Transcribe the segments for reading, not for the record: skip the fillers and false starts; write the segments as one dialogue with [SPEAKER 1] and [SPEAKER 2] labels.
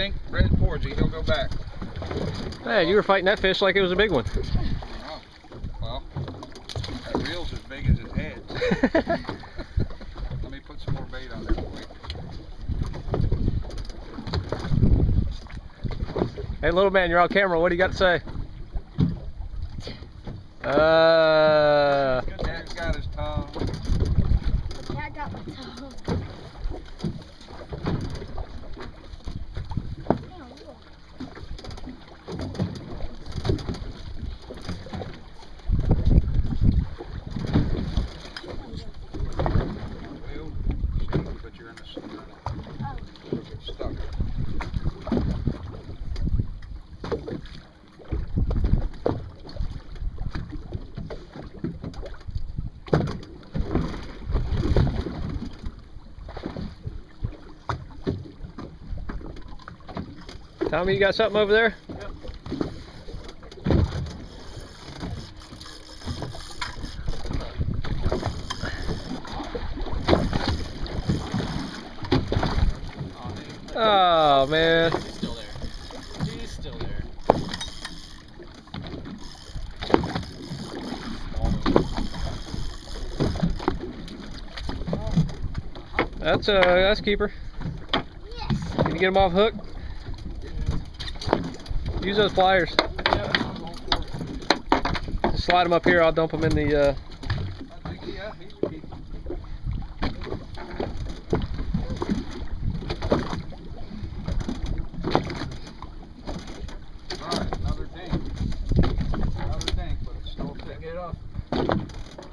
[SPEAKER 1] dink right towards you, he'll go back.
[SPEAKER 2] Hey, you were fighting that fish like it was a big one.
[SPEAKER 1] Oh, well, that reel's as big as his head. Let me put some more bait on there for you.
[SPEAKER 2] Hey, little man, you're on camera. What do you got to say?
[SPEAKER 1] Dad's got his tongue.
[SPEAKER 3] Dad got my tongue.
[SPEAKER 1] But you're in the you'll get stuck.
[SPEAKER 2] Tommy, you got something over there?
[SPEAKER 1] Yep.
[SPEAKER 2] Oh, man.
[SPEAKER 4] He's still there. He's still there.
[SPEAKER 2] That's keeper.
[SPEAKER 3] Yes.
[SPEAKER 2] Can you get him off hook? Use those pliers. Just slide them up here. I'll dump them in the.
[SPEAKER 1] I think, yeah, he's a keeper. Alright, another dink. Another dink, but it's still thick. Get it off.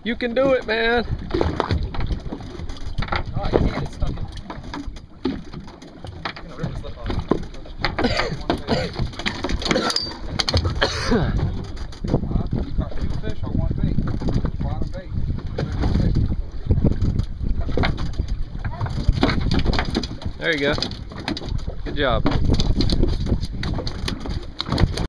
[SPEAKER 2] You can do it, man.
[SPEAKER 4] Oh, I can't. It's stuck in. I'm gonna rip his lip off.
[SPEAKER 1] You caught two fish on one bait. Bottom bait.
[SPEAKER 2] There you go. Good job.